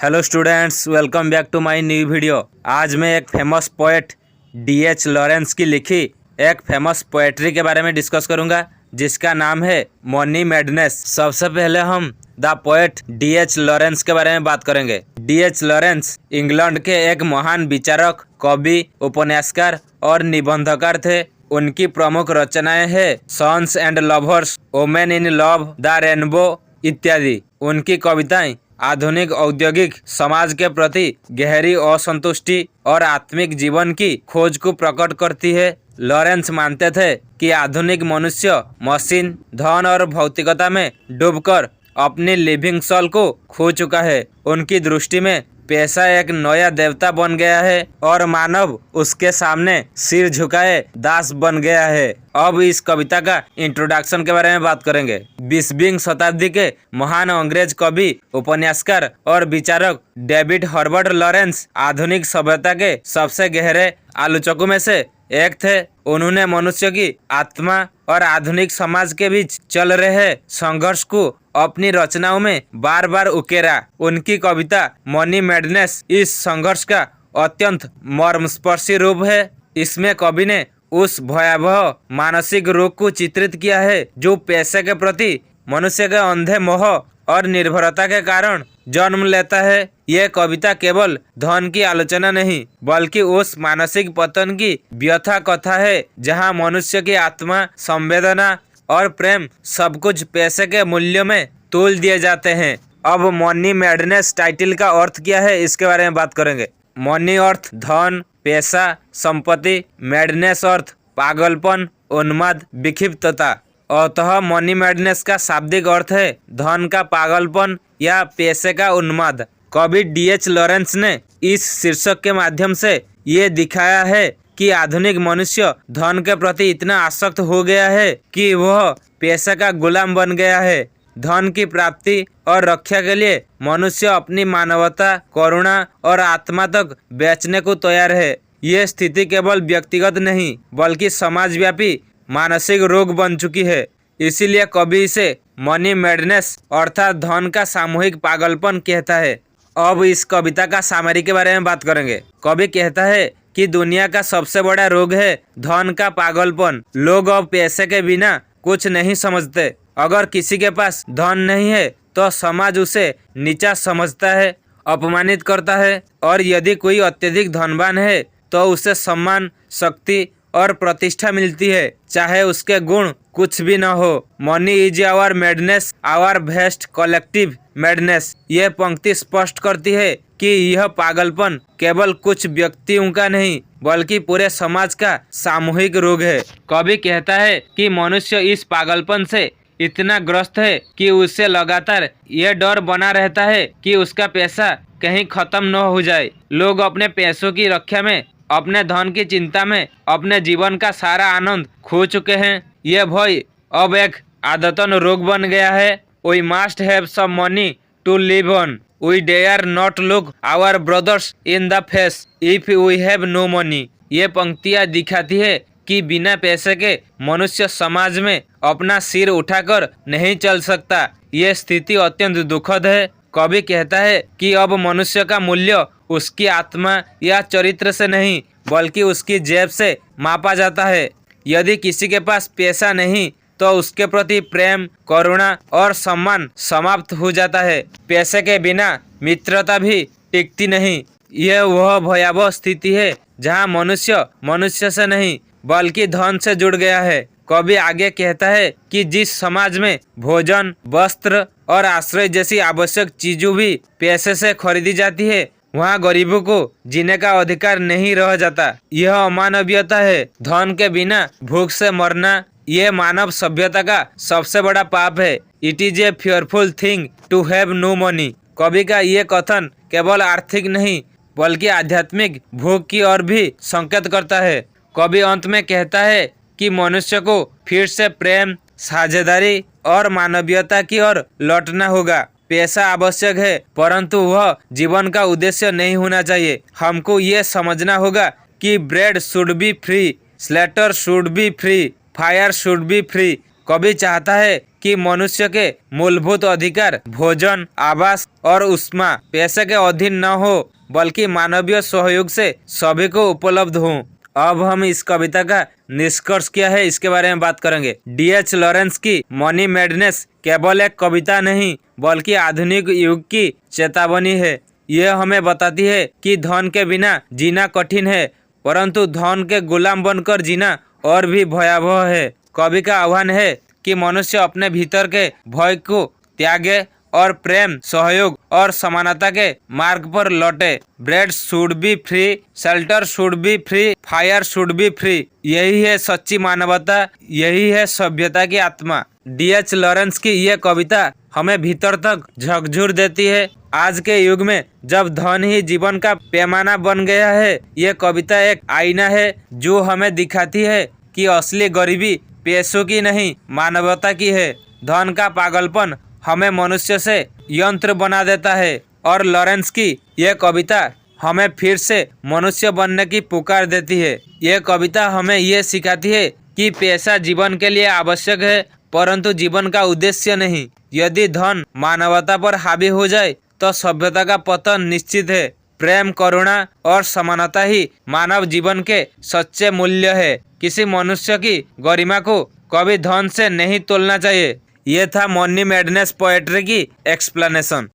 Hello students, welcome back to my new video. आज मैं एक फेमस पोएट डी.एच. लॉरेंस की लिखी एक फेमस पोएट्री के बारे में डिस्कस करूंगा जिसका नाम है मनी मैडनेस। सबसे पहले हम द पोएट डी.एच. लॉरेंस के बारे में बात करेंगे। डी.एच. लॉरेंस इंग्लैंड के एक महान विचारक, कवि, उपन्यासकार और निबंधकार थे। उनकी प्रमुख रचनाएं हैं sons and lovers, women in love, the rainbow इत्यादि। उनकी कविताएं आधुनिक औद्योगिक समाज के प्रति गहरी असंतुष्टि और आत्मिक जीवन की खोज को प्रकट करती है। लॉरेंस मानते थे कि आधुनिक मनुष्य मशीन, धन और भौतिकता में डूबकर अपनी लिविंग सोल को खो चुका है। उनकी दृष्टि में पैसा एक नया देवता बन गया है और मानव उसके सामने सिर झुकाए दास बन गया है। अब इस कविता का इंट्रोडक्शन के बारे में बात करेंगे। 20वीं शताब्दी के महान अंग्रेज कवि, उपन्यासकार और विचारक डेविड हर्बर्ट लॉरेंस आधुनिक सभ्यता के सबसे गहरे आलोचकों में से एक थे। उन्होंने मनुष्य की आत्मा और आधुनिक समाज के बीच चल रहे संघर्ष को अपनी रचनाओं में बार बार उकेरा। उनकी कविता मनी मैडनेस इस संघर्ष का अत्यंत मर्मस्पर्शी रूप है। इसमें कवि ने उस भयावह मानसिक रोग को चित्रित किया है जो पैसे के प्रति मनुष्य के अंधे मोह और निर्भरता के कारण जन्म लेता है। यह कविता केवल धन की आलोचना नहीं बल्कि उस मानसिक पतन की व्यथा कथा है जहां मनुष्य की आत्मा, संवेदना और प्रेम सब कुछ पैसे के मूल्य में तोल दिए जाते हैं। अब मनी मैडनेस टाइटल का अर्थ क्या है इसके बारे में बात करेंगे। मनी अर्थ धन, पैसा, संपत्ति। मैडनेस अर्थ पागलपन, उन्माद, विक्षिप्तता। अतः मनी मैडनेस का शाब्दिक अर्थ है धन का पागलपन या पैसे का उन्माद। कवि डी.एच. लॉरेंस ने इस शीर्षक के माध्यम से ये दिखाया है कि आधुनिक मनुष्य धन के प्रति इतना आसक्त हो गया है कि वह पैसे का गुलाम बन गया है। धन की प्राप्ति और रक्षा के लिए मनुष्य अपनी मानवता, करुणा और आत्मा तक बेचने को तैयार है। ये स्थिति केवल व्यक्तिगत नहीं बल्कि समाजव्यापी मानसिक रोग बन चुकी है। इसीलिए कवि इसे मनी मैडनेस अर्थात धन का सामूहिक पागलपन कहता है। अब इस कविता का सामरी के बारे में बात करेंगे। कवि कहता है कि दुनिया का सबसे बड़ा रोग है धन का पागलपन। लोग अब पैसे के बिना कुछ नहीं समझते। अगर किसी के पास धन नहीं है तो समाज उसे नीचा समझता है, अपमानित करता है, और यदि कोई अत्यधिक धनवान है तो उसे सम्मान, शक्ति और प्रतिष्ठा मिलती है, चाहे उसके गुण कुछ भी न हो। Money is our madness, our best collective madness. यह पंक्ति स्पष्ट करती है कि यह पागलपन केवल कुछ व्यक्तियों का नहीं बल्कि पूरे समाज का सामूहिक रोग है। कवि कहता है कि मनुष्य इस पागलपन से इतना ग्रस्त है कि उसे लगातार यह डर बना रहता है कि उसका पैसा कहीं खत्म न हो जाए। लोग अपने पैसों की रक्षा में, अपने धन की चिंता में अपने जीवन का सारा आनंद खो चुके हैं। यह भय अब एक आदतन रोग बन गया है। We must have some money to live on. We dare not look our brothers in the face if we have no money. ये पंक्तियाँ दिखाती है कि बिना पैसे के मनुष्य समाज में अपना सिर उठाकर नहीं चल सकता। ये स्थिति अत्यंत दुखद है। कवि कहता है कि अब मनुष्य का मूल्य उसकी आत्मा या चरित्र से नहीं बल्कि उसकी जेब से मापा जाता है। यदि किसी के पास पैसा नहीं तो उसके प्रति प्रेम, करुणा और सम्मान समाप्त हो जाता है। पैसे के बिना मित्रता भी टिकती नहीं। यह वह भयावह स्थिति है जहां मनुष्य मनुष्य से नहीं बल्कि धन से जुड़ गया है। कवि आगे कहता है कि जिस समाज में भोजन, वस्त्र और आश्रय जैसी आवश्यक चीजों भी पैसे से खरीदी जाती है वहाँ गरीबों को जीने का अधिकार नहीं रह जाता। यह अमानवीयता है। धन के बिना भूख से मरना यह मानव सभ्यता का सबसे बड़ा पाप है। It is a fearful thing to have no money. कवि का ये कथन केवल आर्थिक नहीं बल्कि आध्यात्मिक भूख की ओर भी संकेत करता है। कवि अंत में कहता है कि मनुष्य को फिर से प्रेम, साझेदारी और मानवीयता की ओर लौटना होगा। पैसा आवश्यक है परंतु वह जीवन का उद्देश्य नहीं होना चाहिए। हमको ये समझना होगा कि bread should be free, Slater should be free, fire should be free. कवि चाहता है कि मनुष्य के मूलभूत अधिकार भोजन, आवास और ऊष्मा पैसे के अधीन न हो, बल्कि मानवीय सहयोग से सभी को उपलब्ध हो। अब हम इस कविता का निष्कर्ष क्या है इसके बारे में बात करेंगे। D.H. लॉरेंस की मनी मैडनेस केवल एक कविता नहीं बल्कि आधुनिक युग की चेतावनी है। यह हमें बताती है कि धन के बिना जीना कठिन है, परंतु धन के गुलाम बनकर जीना और भी भयावह है। कवि का आह्वान है कि मनुष्य अपने भीतर के भय को त्यागे और प्रेम, सहयोग और समानता के मार्ग पर लौटे। Bread should be free, shelter should be free, fire should be free. यही है सच्ची मानवता, यही है सभ्यता की आत्मा। D.H. लॉरेंस की यह कविता हमें भीतर तक झकझोर देती है। आज के युग में जब धन ही जीवन का पैमाना बन गया है, यह कविता एक आईना है जो हमें दिखाती है कि असली गरीबी पैसों की नहीं, मानवता की है। धन का पागलपन हमें मनुष्य से यंत्र बना देता है और लॉरेंस की यह कविता हमें फिर से मनुष्य बनने की पुकार देती है। यह कविता हमें यह सिखाती है कि पैसा जीवन के लिए आवश्यक है, परंतु जीवन का उद्देश्य नहीं। यदि धन मानवता पर हावी हो जाए तो सभ्यता का पतन निश्चित है। प्रेम, करुणा और समानता ही मानव जीवन के सच्चे मूल्य है। किसी मनुष्य की गरिमा को कभी धन से नहीं तोलना चाहिए। ये था मनी मैडनेस पोएट्री की एक्सप्लेनेशन।